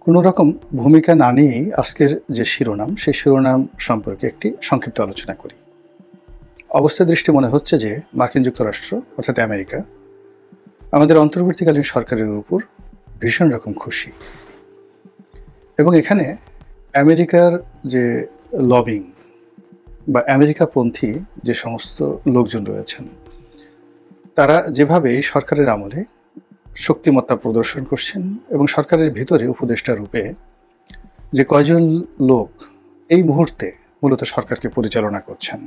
কোনো রকম ভূমিকা না নিয়েই আজকের যে শিরোনাম, সেই শিরোনাম সম্পর্কে একটি সংক্ষিপ্ত আলোচনা করি। অবস্থা দৃষ্টি মনে হচ্ছে যে মার্কিন যুক্তরাষ্ট্র অর্থাৎ আমেরিকা আমাদের অন্তর্বর্তীকালীন সরকারের উপর ভীষণ রকম খুশি, এবং এখানে আমেরিকার যে লবিং বা আমেরিকাপন্থী যে সমস্ত লোকজন রয়েছেন, তারা যেভাবে এই সরকারের আমলে শক্তিমত্তা প্রদর্শন করছেন এবং সরকারের ভিতরে উপদেষ্টা রূপে যে কয়জন লোক এই মুহূর্তে মূলত সরকারকে পরিচালনা করছেন,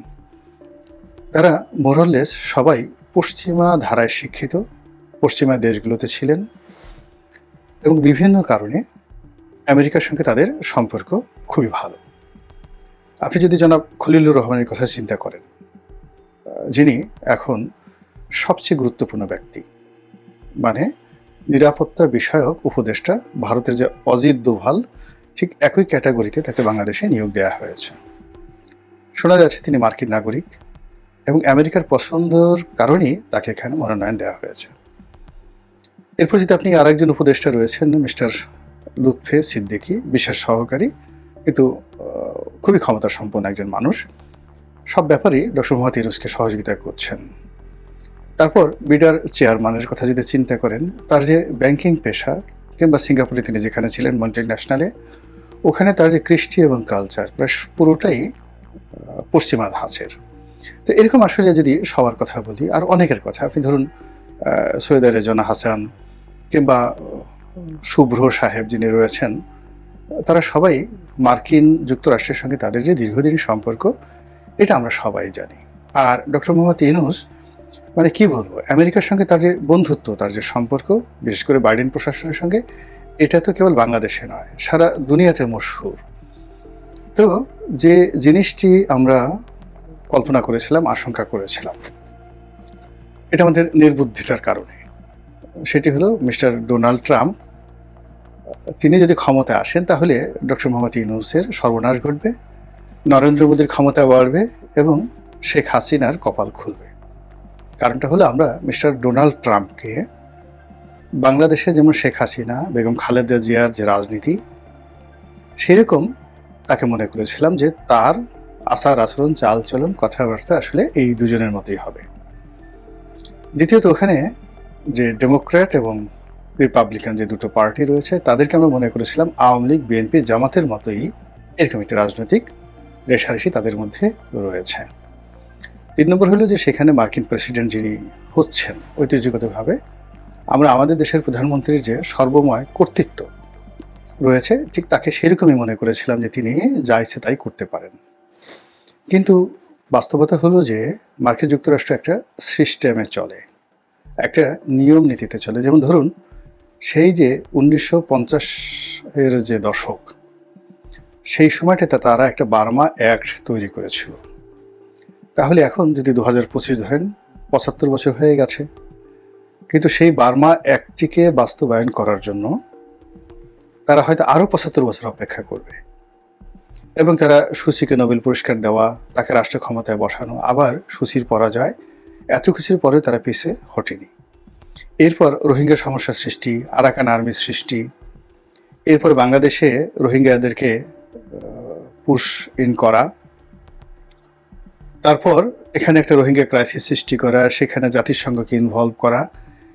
তারা মোরলেস সবাই পশ্চিমা ধারায় শিক্ষিত, পশ্চিমা দেশগুলোতে ছিলেন এবং বিভিন্ন কারণে আমেরিকার সঙ্গে তাদের সম্পর্ক খুবই ভালো। আপনি যদি জনাব খলিলুর রহমানের কথা চিন্তা করেন, যিনি এখন সবচেয়ে গুরুত্বপূর্ণ ব্যক্তি, মানে নিরাপত্তা বিষয়ক উপদেষ্টা, ভারতের যে অজিত দোভাল, ঠিক একই ক্যাটাগরিতে তাকে বাংলাদেশে নিয়োগ দেওয়া হয়েছে। শোনা যাচ্ছে তিনি মার্কিন নাগরিক এবং আমেরিকার পছন্দর কারণেই তাকে এখানে মনোনয়ন দেওয়া হয়েছে। এরপর যদি আপনি আরেকজন উপদেষ্টা রয়েছেন মিস্টার লুৎফে সিদ্দিকী, বিশেষ সহকারী, কিন্তু খুবই ক্ষমতা সম্পন্ন একজন মানুষ, সব ব্যাপারেই ডক্টর মোহাম্মদ ইউনূসকে সহযোগিতা করছেন। তারপর বিডার চেয়ারম্যানের কথা যদি চিন্তা করেন, তার যে ব্যাংকিং পেশা, কিংবা সিঙ্গাপুরে তিনি যেখানে ছিলেন মন্ট্রিল ন্যাশনালে, ওখানে তার যে কৃষ্টি এবং কালচার প্রায় পুরোটাই পশ্চিমা ধাঁচের। তো এরকম আসলে যদি সবার কথা বলি, আর অনেকের কথা, আপনি ধরুন সৈয়দা রেজনা হাসান কিংবা শুভ্র সাহেব যিনি রয়েছেন, তারা সবাই মার্কিন যুক্তরাষ্ট্রের সঙ্গে তাদের যে দীর্ঘদিনের সম্পর্ক, এটা আমরা সবাই জানি। আর ডক্টর মোহাম্মদ ইউনূস, মানে কি বলবো, আমেরিকার সঙ্গে তার যে বন্ধুত্ব, তার যে সম্পর্ক, বিশেষ করে বাইডেন প্রশাসনের সঙ্গে, এটা তো কেবল বাংলাদেশে নয়, সারা দুনিয়াতে মশহুর। তো যে জিনিসটি আমরা কল্পনা করেছিলাম, আশঙ্কা করেছিলাম, এটা আমাদের নির্বুদ্ধিতার কারণে, সেটি হলো মিস্টার ডোনাল্ড ট্রাম্প, তিনি যদি ক্ষমতায় আসেন তাহলে ডক্টর মোহাম্মদ ইউনূসের সর্বনাশ ঘটবে, নরেন্দ্র মোদীর ক্ষমতা বাড়বে এবং শেখ হাসিনার কপাল খুলবে। কারণটা হলো, আমরা মিস্টার ডোনাল্ড ট্রাম্পকে বাংলাদেশে যেমন শেখ হাসিনা, বেগম খালেদা জিয়ার যে রাজনীতি, সেরকম তাকে মনে করেছিলাম যে তার আচার আচরণ, চালচলন, কথাবার্তা আসলে এই দুজনের মতোই হবে। দ্বিতীয়ত, ওখানে যে ডেমোক্র্যাট এবং রিপাবলিকান যে দুটো পার্টি রয়েছে, তাদেরকে আমরা মনে করেছিলাম আওয়ামী লীগ, বিএনপি, জামাতের মতোই এরকম একটি রাজনৈতিক রেশারেশি তাদের মধ্যে রয়েছে। 3 নম্বর হলো যে সেখানে মার্কিন প্রেসিডেন্ট যিনি হচ্ছেন, ঐতিহ্যগতভাবে আমরা আমাদের দেশের প্রধানমন্ত্রীর যে সর্বময় কর্তৃত্ব রয়েছে, ঠিক তাকে সেরকমই মনে করেছিলাম যে তিনি যা ইচ্ছে তাই করতে পারেন। কিন্তু বাস্তবতা হলো যে মার্কিন যুক্তরাষ্ট্র একটা সিস্টেমে চলে, একটা নিয়ম নীতিতে চলে। যেমন ধরুন, সেই যে 1950-এর যে দশক, সেই সময়টাতে তারা একটা বার্মা অ্যাক্ট তৈরি করেছিল। তাহলে এখন যদি 2025 ধরেন, 75 বছর হয়ে গেছে, কিন্তু সেই বার্মা অ্যাক্টটিকে বাস্তবায়ন করার জন্য তারা হয়তো আরও 75 বছর অপেক্ষা করবে, এবং তারা সুচিকে নোবেল পুরস্কার দেওয়া, তাকে রাষ্ট্র ক্ষমতায় বসানো, আবার সুচির পরাজয়, এত কিছুর পরেও তারা পিছে হটেনি। এরপর রোহিঙ্গা সমস্যার সৃষ্টি, আরাকান আর্মির সৃষ্টি, এরপর বাংলাদেশে রোহিঙ্গাদেরকে পুশ ইন করা, তারপর এখানে একটা রোহিঙ্গা ক্রাইসিস সৃষ্টি করা, সেখানে জাতিসংঘকে ইনভলভ করা,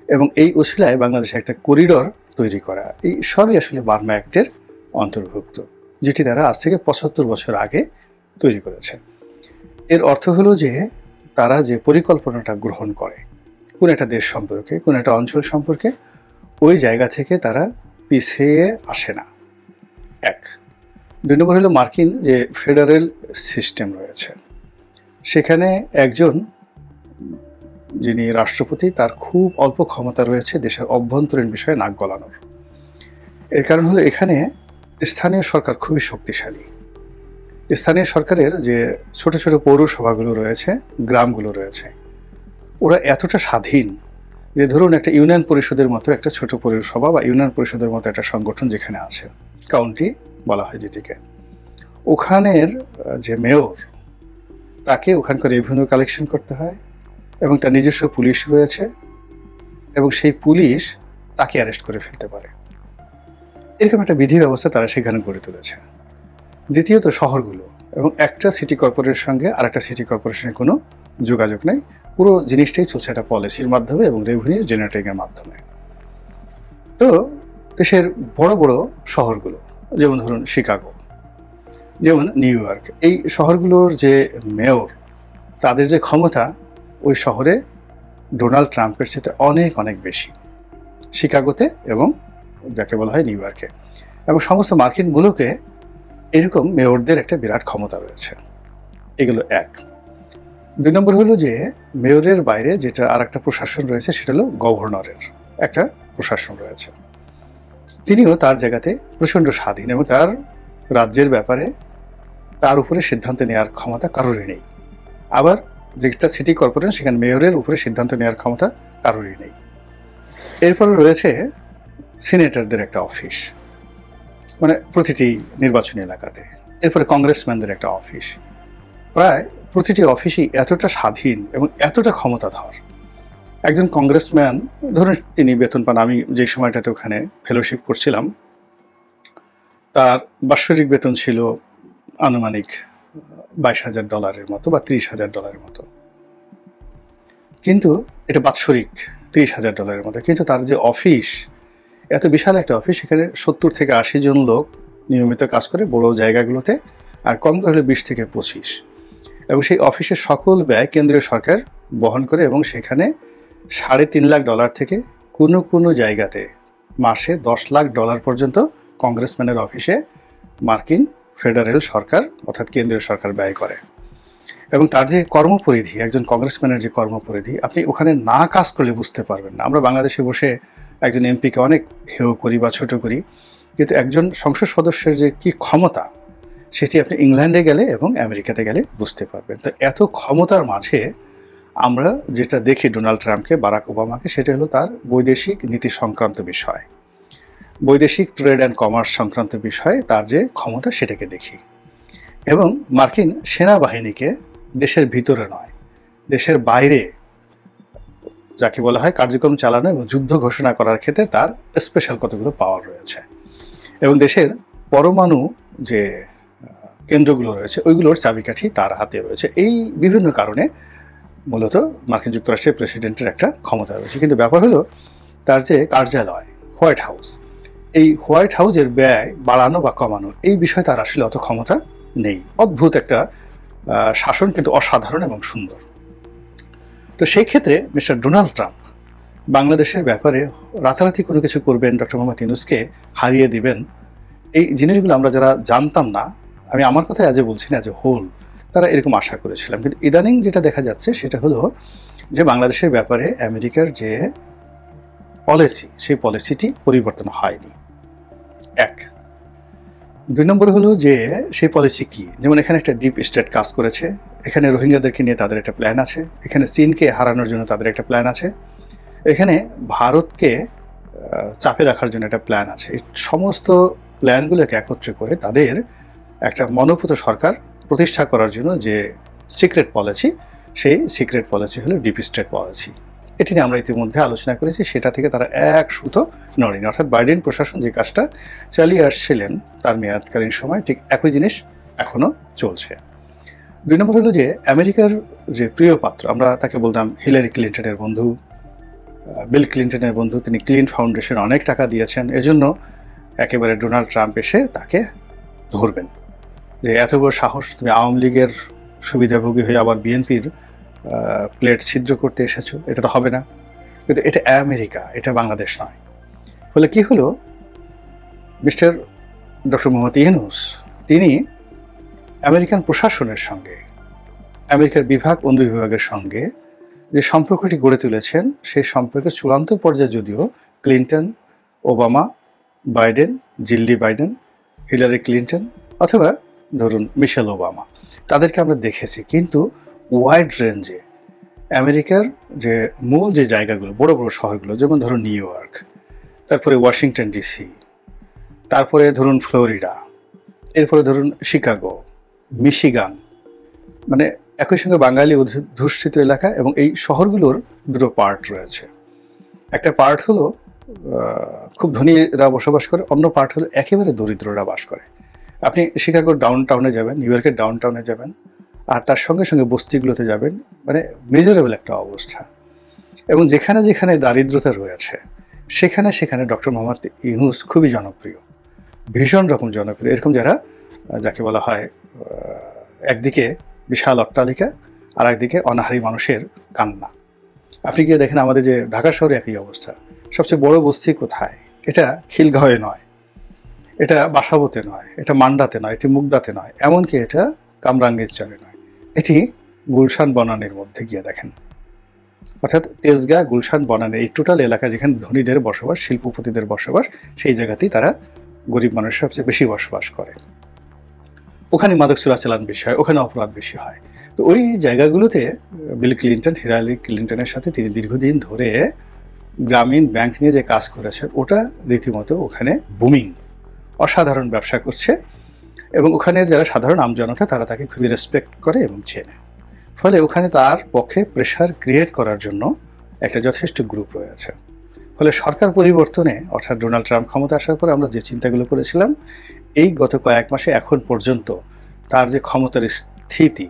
এবং এই ওসিলায় বাংলাদেশে একটা করিডর তৈরি করা, এই সবই আসলে বার্মা অ্যাক্টের অন্তর্ভুক্ত, যেটি তারা আজ থেকে 75 বছর আগে তৈরি করেছে। এর অর্থ হলো যে তারা যে পরিকল্পনাটা গ্রহণ করে কোন একটা দেশ সম্পর্কে, কোন একটা অঞ্চল সম্পর্কে, ওই জায়গা থেকে তারা পিছিয়ে আসে না। 1। 2 নম্বর হলো মার্কিন যে ফেডারেল সিস্টেম রয়েছে, সেখানে একজন যিনি রাষ্ট্রপতি, তার খুব অল্প ক্ষমতা রয়েছে দেশের অভ্যন্তরীণ বিষয়ে নাক গলানোর। এর কারণ হলো এখানে স্থানীয় সরকার খুবই শক্তিশালী। স্থানীয় সরকারের যে ছোট ছোট পৌরসভাগুলো রয়েছে, গ্রামগুলো রয়েছে, ওরা এতটা স্বাধীন যে ধরুন একটা ইউনিয়ন পরিষদের মতো একটা ছোট পৌরসভা বা ইউনিয়ন পরিষদের মতো একটা সংগঠন যেখানে আছে, কাউন্টি বলা হয় যেটিকে, ওখানের যে মেয়র, তাকে ওখানকার রেভিনিউ কালেকশন করতে হয়, এবং তার নিজস্ব পুলিশ রয়েছে, এবং সেই পুলিশ তাকে অ্যারেস্ট করে ফেলতে পারে। এরকম একটা বিধি ব্যবস্থা তারা সেখানে গড়ে তুলেছে। দ্বিতীয়ত শহরগুলো, এবং একটা সিটি কর্পোরেশনের সঙ্গে আরেকটা সিটি কর্পোরেশনের কোনো যোগাযোগ নেই। পুরো জিনিসটাই চলছে একটা পলিসির মাধ্যমে এবং রেভিনিউ জেনারেটিংয়ের মাধ্যমে। তো দেশের বড় বড় শহরগুলো, যেমন ধরুন শিকাগো, যেমন নিউ ইয়র্ক, এই শহরগুলোর যে মেয়র, তাদের যে ক্ষমতা ওই শহরে ডোনাল্ড ট্রাম্পের সাথে অনেক অনেক বেশি, শিকাগোতে এবং যাকে বলা হয় নিউ ইয়র্কে। এবং সমস্ত মার্কিন মুলুকে এরকম মেয়রদের একটা বিরাট ক্ষমতা রয়েছে। এগুলো এক। 2 নম্বর হলো যে মেয়রের বাইরে যেটা আর একটা প্রশাসন রয়েছে, সেটা হলো গভর্নরের একটা প্রশাসন রয়েছে। তিনিও তার জায়গাতে প্রচণ্ড স্বাধীন এবং তার রাজ্যের ব্যাপারে তার উপরে সিদ্ধান্ত নেওয়ার ক্ষমতা কারোরই নেই। আবার যেটা সিটি কর্পোরেশন, সেখানে মেয়রের উপরে সিদ্ধান্ত নেওয়ার ক্ষমতা কারোরই নেই। এরপরে রয়েছে সিনেটরদের একটা অফিস, মানে প্রতিটি নির্বাচনী এলাকাতে। এরপরে কংগ্রেসম্যানদের একটা অফিস। প্রায় প্রতিটি অফিসই এতটা স্বাধীন এবং এতটা ক্ষমতাধর। একজন কংগ্রেসম্যান ধরুন তিনি বেতন পান, আমি যে সময়টাতে ওখানে ফেলোশিপ করছিলাম তার বাৎসরিক বেতন ছিল আনুমানিক $22,000 মতো বা $30,000 মতো। কিন্তু এটা বাৎসরিক $30,000 মতো, কিন্তু তার যে অফিস, এত বিশাল একটা অফিস, সেখানে 70 থেকে 80 জন লোক নিয়মিত কাজ করে বড় জায়গাগুলোতে, আর কম করে 20 থেকে 25। এবং সেই অফিসের সকল ব্যয় কেন্দ্রীয় সরকার বহন করে, এবং সেখানে $3.5 লাখ থেকে কোনো কোনো জায়গাতে মাসে $10 লাখ পর্যন্ত কংগ্রেসম্যানের অফিসে মার্কিন ফেডারেল সরকার অর্থাৎ কেন্দ্রীয় সরকার ব্যয় করে। এবং তার যে কর্মপরিধি, একজন কংগ্রেসম্যানের যে কর্মপরিধি, আপনি ওখানে না কাজ করলে বুঝতে পারবেন না। আমরা বাংলাদেশে বসে একজন এমপিকে অনেক হেয় করি বা ছোট করি, কিন্তু একজন সংসদ সদস্যের যে কি ক্ষমতা, সেটি আপনি ইংল্যান্ডে গেলে এবং আমেরিকাতে গেলে বুঝতে পারবেন। তো এত ক্ষমতার মাঝে আমরা যেটা দেখি ডোনাল্ড ট্রাম্পকে, বারাক ওবামাকে, সেটা হলো তার বৈদেশিক নীতি সংক্রান্ত বিষয়, বৈদেশিক ট্রেড অ্যান্ড কমার্স সংক্রান্ত বিষয়ে তার যে ক্ষমতা, সেটাকে দেখি। এবং মার্কিন সেনাবাহিনীকে দেশের ভিতরে নয়, দেশের বাইরে যাকে বলা হয় কার্যক্রম চালানো এবং যুদ্ধ ঘোষণা করার ক্ষেত্রে তার স্পেশাল কতগুলো পাওয়ার রয়েছে। এবং দেশের পরমাণু যে কেন্দ্রগুলো রয়েছে ওইগুলোর চাবিকাঠি তার হাতে রয়েছে। এই বিভিন্ন কারণে মূলত মার্কিন যুক্তরাষ্ট্রের প্রেসিডেন্টের একটা ক্ষমতা রয়েছে। কিন্তু ব্যাপার হলো তার যে কার্যালয় হোয়াইট হাউস, এই হোয়াইট হাউসের ব্যয় বাড়ানো বা কমানো, এই বিষয়ে তার আসলে অত ক্ষমতা নেই। অদ্ভুত একটা শাসন, কিন্তু অসাধারণ এবং সুন্দর। তো সেই ক্ষেত্রে মিস্টার ডোনাল্ড ট্রাম্প বাংলাদেশের ব্যাপারে রাতারাতি কোনো কিছু করবেন, ডক্টর মোহাম্মদ ইউনূসকে হারিয়ে দিবেন, এই জিনিসগুলো আমরা যারা জানতাম না, আমি আমার কথাই আজও বলছি না, যে হোল তারা এরকম আশা করেছিলাম। কিন্তু ইদানিং যেটা দেখা যাচ্ছে সেটা হলো যে বাংলাদেশের ব্যাপারে আমেরিকার যে পলিসি, সেই পলিসিটি পরিবর্তন হয়নি। 1। 2 নম্বর হলো যে সেই পলিসি কি, যেমন এখানে একটা ডিপ স্টেট কাজ করেছে, এখানে রোহিঙ্গাদেরকে নিয়ে তাদের একটা প্ল্যান আছে, এখানে চীনকে হারানোর জন্য তাদের একটা প্ল্যান আছে, এখানে ভারতকে চাপে রাখার জন্য একটা প্ল্যান আছে। এই সমস্ত প্ল্যানগুলোকে একত্রে করে তাদের একটা মনোপুত সরকার প্রতিষ্ঠা করার জন্য যে সিক্রেট পলিসি, সেই সিক্রেট পলিসি হলো ডিপ স্টেট পলিসি। এটি নিয়ে আমরা ইতিমধ্যে আলোচনা করেছি, সেটা থেকে তারা এক সুতো নড়েনি। অর্থাৎ বাইডেন প্রশাসন যে কাজটা চালিয়ে আসছিলেন তার মেয়াদকালীন সময়, ঠিক একই জিনিস এখনো চলছে। 2 নম্বর হলো যে আমেরিকার যে প্রিয় পাত্র, আমরা তাকে বলতাম হিলারি ক্লিন্টনের বন্ধু, বিল ক্লিন্টনের বন্ধু, তিনি ক্লিন ফাউন্ডেশন অনেক টাকা দিয়েছেন, এজন্য একেবারে ডোনাল্ড ট্রাম্প এসে তাকে ধরবেন যে এত বড় সাহস, তুমি আওয়ামী লীগের সুবিধাভোগী হয়ে আবার বিএনপির প্লেট ছিদ্র করতে এসেছো, এটা তো হবে না। কিন্তু এটা আমেরিকা, এটা বাংলাদেশ নয়। ফলে কি হলো, মিস্টার ডক্টর মোহাম্মদ ইউনূস তিনি আমেরিকান প্রশাসনের সঙ্গে, আমেরিকার বিভাগ অন্য বিভাগের সঙ্গে যে সম্পর্কটি গড়ে তুলেছেন, সেই সম্পর্কের চূড়ান্ত পর্যায়ে যদিও Clinton, Obama, Biden, Jill Biden, Hillary Clinton অথবা ধরুন মিশেল ওবামা, তাদেরকে আমরা দেখেছি। কিন্তু ওয়াইড রেঞ্জে আমেরিকার যে মূল যে জায়গাগুলো, বড় বড় শহরগুলো, যেমন ধরুন নিউ ইয়র্ক, তারপরে ওয়াশিংটন ডিসি, তারপরে ধরুন ফ্লোরিডা, এরপরে ধরুন শিকাগো, মিশিগান, মানে একই সঙ্গে বাঙালি অধ্যুষিত এলাকা। এবং এই শহরগুলোর দুটো পার্ট রয়েছে। একটা পার্ট হলো খুব ধনীরা বসবাস করে, অন্য পার্ট হলো একেবারে দরিদ্ররা বাস করে। আপনি শিকাগোর ডাউন টাউনে যাবেন, নিউ ইয়র্কের ডাউন টাউনে যাবেন, আর তার সঙ্গে সঙ্গে বস্তিগুলোতে যাবেন, মানে মেজারেবল একটা অবস্থা। এবং যেখানে যেখানে দারিদ্রতা রয়েছে সেখানে সেখানে ডক্টর মোহাম্মদ ইউনূস খুবই জনপ্রিয়, ভীষণ রকম জনপ্রিয়। এরকম যারা, যাকে বলা হয় একদিকে বিশাল অট্টালিকা আর একদিকে অনাহারী মানুষের কান্না। আপনি গিয়ে দেখেন আমাদের যে ঢাকা শহরে একই অবস্থা। সবচেয়ে বড় বস্তি কোথায়? এটা খিলগাঁওয়ে নয়, এটা বাসাবোতে নয়, এটা মান্ডাতে নয়, এটি মুগদাতে নয়, এমনকি এটা কামরাঙ্গীরচরে নয়, এটি গুলশান বনানীর মধ্যে গিয়ে দেখেন। অর্থাৎ তেজগাঁ, গুলশান, বনানী এই টোটাল এলাকা যেখানে ধনীদের বসবাস, শিল্পপতিদের বসবাস, সেই জায়গাতেই তারা গরিব মানুষের সবচেয়ে বেশি বসবাস করে। ওখানে মাদক চোরাচালান বেশি হয়, ওখানে অপরাধ বেশি হয়। তো ওই জায়গাগুলোতে বিল ক্লিন্টন, হিলারি ক্লিন্টনের সাথে তিনি দীর্ঘদিন ধরে গ্রামীণ ব্যাংক নিয়ে যে কাজ করেছেন, ওটা রীতিমতো ওখানে বুমিং, অসাধারণ ব্যবসা করছে। এবং ওখানের যারা সাধারণ আমজনতা তারা তাকে খুবই রেসপেক্ট করে এবং চেনে। ফলে ওখানে তার পক্ষে প্রেশার ক্রিয়েট করার জন্য একটা যথেষ্ট গ্রুপ রয়েছে। ফলে সরকার পরিবর্তনে, অর্থাৎ ডোনাল্ড ট্রাম্প ক্ষমতা আসার পরে আমরা যে চিন্তাগুলো করেছিলাম, এই গত কয়েক মাসে এখন পর্যন্ত তার যে ক্ষমতার স্থিতি,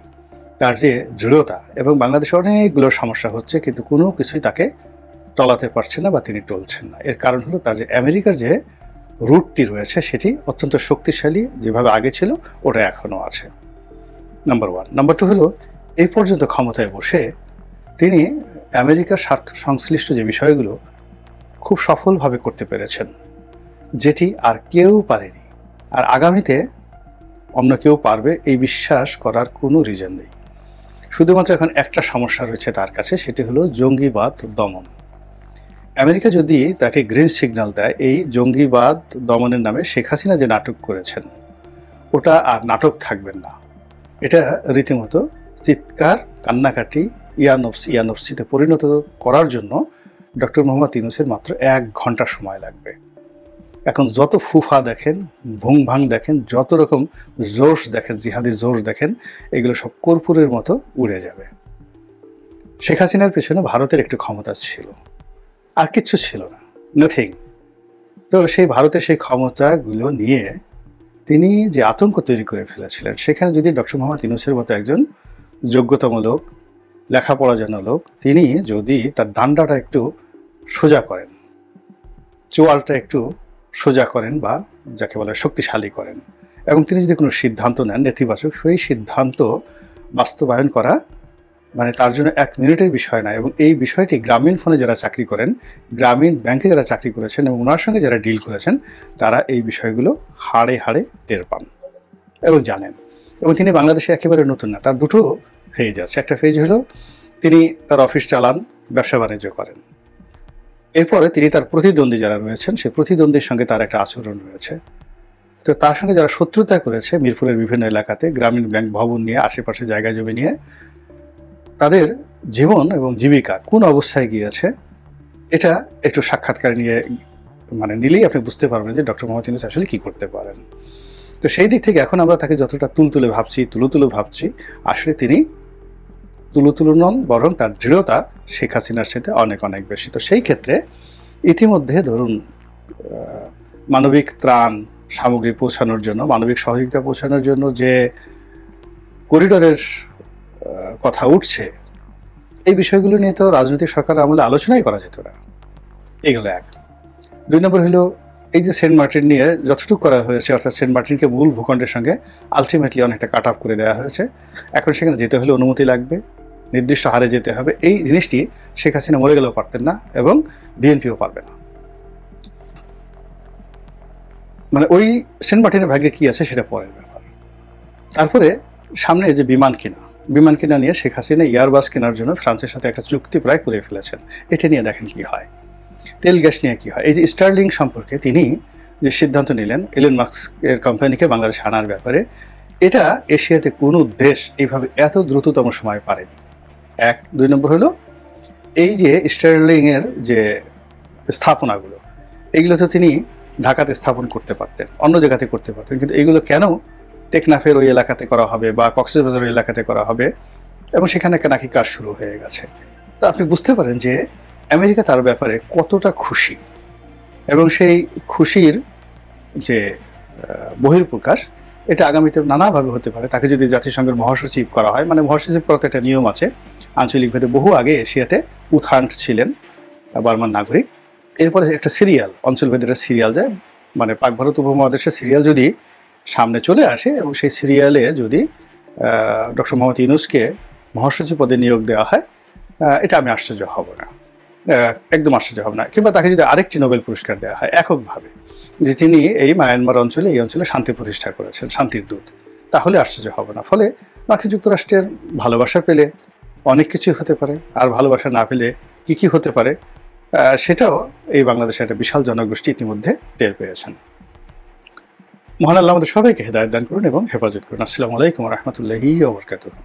তার যে দৃঢ়তা, এবং বাংলাদেশে অনেকগুলো সমস্যা হচ্ছে কিন্তু কোনো কিছুই তাকে টলাতে পারছে না বা তিনি টলছেন না। এর কারণ হলো তার যে আমেরিকার যে রুটটি রয়েছে সেটি অত্যন্ত শক্তিশালী, যেভাবে আগে ছিল ওটা এখনও আছে, নাম্বার ওয়ান। নাম্বার টু হলো এই পর্যন্ত ক্ষমতায় বসে তিনি আমেরিকার স্বার্থ সংশ্লিষ্ট যে বিষয়গুলো খুব সফলভাবে করতে পেরেছেন, যেটি আর কেউ পারেনি, আর আগামীতে অন্য কেউ পারবে এই বিশ্বাস করার কোনো রিজন নেই। শুধুমাত্র এখন একটা সমস্যা রয়েছে তার কাছে, সেটি হলো জঙ্গিবাদ দমন। আমেরিকা যদি তাকে গ্রিন সিগন্যাল দেয় এই জঙ্গিবাদ দমনের নামে শেখ হাসিনা যে নাটক করেছেন, ওটা আর নাটক থাকবেন না। এটা রীতিমতো চিৎকার, কান্নাকাটি, ইয়ানফসিতে পরিণত করার জন্য ডক্টর মোহাম্মদ ইউনূসের মাত্র 1 ঘন্টা সময় লাগবে। এখন যত ফুফা দেখেন, ভুং ভাং দেখেন, যত রকম জোশ দেখেন, জিহাদি জোশ দেখেন, এগুলো সব কর্পূরের মতো উড়ে যাবে। শেখ হাসিনার পেছনে ভারতের একটু ক্ষমতা ছিল, আর কিচ্ছু ছিল না, নাথিং। তো সেই ভারতের সেই ক্ষমতাগুলো নিয়ে তিনি যে আতঙ্ক তৈরি করে ফেলেছিলেন, সেখানে যদি ডক্টর মোহাম্মদ ইউনূসের মতো একজন যোগ্যতম লোক, লেখাপড়া জানা লোক, তিনি যদি তার ডান্ডাটা একটু সোজা করেন, চোয়ালটা একটু সোজা করেন, বা যাকে বলে শক্তিশালী করেন, এবং তিনি যদি কোনো সিদ্ধান্ত নেন নেতিবাচক, সেই সিদ্ধান্ত বাস্তবায়ন করা মানে তার জন্য 1 মিনিটের বিষয় না। এবং এই বিষয়টি গ্রামীণ ফোনে যারা চাকরি করেন, গ্রামীণ ব্যাংকে যারা চাকরি করেছেন এবং ওনার সঙ্গে যারা ডিল করেছেন, তারা এই বিষয়গুলো হাড়ে হাড়ে টের পান এবং জানেন। এবং তিনি বাংলাদেশে একেবারে নতুন না, তার দুটো ফেজ আছে। একটা ফেজ হলো তিনি তার অফিস চালান, ব্যবসা বাণিজ্য করেন। এরপরে তিনি তার প্রতিদ্বন্দ্বী যারা রয়েছেন, সেই প্রতিদ্বন্দ্বীর সঙ্গে তার একটা আচরণ রয়েছে। তো তার সঙ্গে যারা শত্রুতা করেছে মিরপুরের বিভিন্ন এলাকাতে, গ্রামীণ ব্যাংক ভবন নিয়ে, আশেপাশে জায়গা জমি নিয়ে, তাদের জীবন এবং জীবিকা কোন অবস্থায় গিয়েছে, এটা একটু সাক্ষাৎকার নিয়ে মানে নিলেই আপনি বুঝতে পারবেন যে ডক্টর মোহাম্মদ ইউনূস আসলে কি করতে পারেন। তো সেই দিক থেকে এখন আমরা তাকে যতটা তুলতুলে ভাবছি, আসলে তিনি তুলতুলো নন, বরং তার দৃঢ়তা শেখ হাসিনার সাথে অনেক অনেক বেশি। তো সেই ক্ষেত্রে ইতিমধ্যে ধরুন মানবিক ত্রাণ সামগ্রী পৌঁছানোর জন্য, মানবিক সহযোগিতা পৌঁছানোর জন্য যে করিডোরের কথা উঠছে, এই বিষয়গুলো নিয়ে তো রাজনৈতিক সরকার আমলে আলোচনাই করা যেত না। এগুলো 1। 2 নম্বর হলো এই যে সেন্ট মার্টিন নিয়ে যতটুকু করা হয়েছে, অর্থাৎ সেন্ট মার্টিনকে মূল ভূখণ্ডের সঙ্গে আলটিমেটলি অনেকটা কাট আপ করে দেওয়া হয়েছে। এখন সেখানে যেতে হলে অনুমতি লাগবে, নির্দিষ্ট হারে যেতে হবে। এই জিনিসটি শেখ হাসিনা মরে গেলেও পারতেন না, এবং বিএনপিও পারবে না। মানে ওই সেন্ট মার্টিনের ভাগ্যে কি আছে সেটা পরের ব্যাপার। তারপরে সামনে যে বিমান কিনা নিয়ে শেখ হাসিনা এয়ারবাস কেনার জন্য ফ্রান্সের সাথে একটা চুক্তি প্রায় করে ফেলেছেন। এটা নিয়ে দেখেন কি হয়। তেল গ্যাস নিয়ে কি হয়। এই যে স্টার্লিং সম্পর্কে তিনি যে সিদ্ধান্ত নিলেন এলন মাস্কের কোম্পানিকে বাংলাদেশে আনার ব্যাপারে, এটা এশিয়াতে কোনো দেশ এইভাবে এত দ্রুততম সময় পারেনি। 1। 2 নম্বর হলো এই যে স্টার্লিংয়ের যে স্থাপনাগুলো, এগুলো তো তিনি ঢাকাতে স্থাপন করতে পারতেন, অন্য জায়গাতে করতে পারতেন, কিন্তু এগুলো কেন টেকনাফের ওই এলাকাতে করা হবে বা কক্সবাজারের এলাকাতে করা হবে, এবং সেখানে নাকি কাজ শুরু হয়ে গেছে। তো আপনি বুঝতে পারেন যে আমেরিকা তার ব্যাপারে কতটা খুশি। এবং সেই খুশির যে বহিঃপ্রকাশ এটা আগামীতে নানাভাবে হতে পারে। তাকে যদি জাতিসংঘের মহাসচিব করা হয়, মানে মহাসচিব করার তো একটা নিয়ম আছে, আঞ্চলিক ভেদে বহু আগে এশিয়াতে উথান্ট ছিলেন বার্মার নাগরিক। এরপরে একটা সিরিয়াল, অঞ্চলভেদে একটা সিরিয়াল যায়, মানে পাক ভারত উপমহাদেশের সিরিয়াল যদি সামনে চলে আসে এবং সেই সিরিয়ালে যদি ডক্টর মোহাম্মদ ইউনূসকে মহাসচিব পদে নিয়োগ দেওয়া হয়, এটা আমি আশ্চর্য হব না, একদম আশ্চর্য হব না। কিংবা তাকে যদি আরেকটি নোবেল পুরস্কার দেওয়া হয় এককভাবে, যে তিনি এই মায়ানমার অঞ্চলে, এই অঞ্চলে শান্তি প্রতিষ্ঠা করেছেন, শান্তির দূত, তাহলে আশ্চর্য হব না। ফলে মার্কিন যুক্তরাষ্ট্রের ভালোবাসা পেলে অনেক কিছু হতে পারে, আর ভালোবাসা না পেলে কি কি হতে পারে সেটাও এই বাংলাদেশের একটা বিশাল জনগোষ্ঠী ইতিমধ্যে টের পেয়েছেন। মহান আল্লাহ আমাদের সবাইকে হেদায়েত দান করুন এবং হেফাজত করুন। আসসালামু আলাইকুম ওয়া রাহমাতুল্লাহি ওয়া বারাকাতুহু।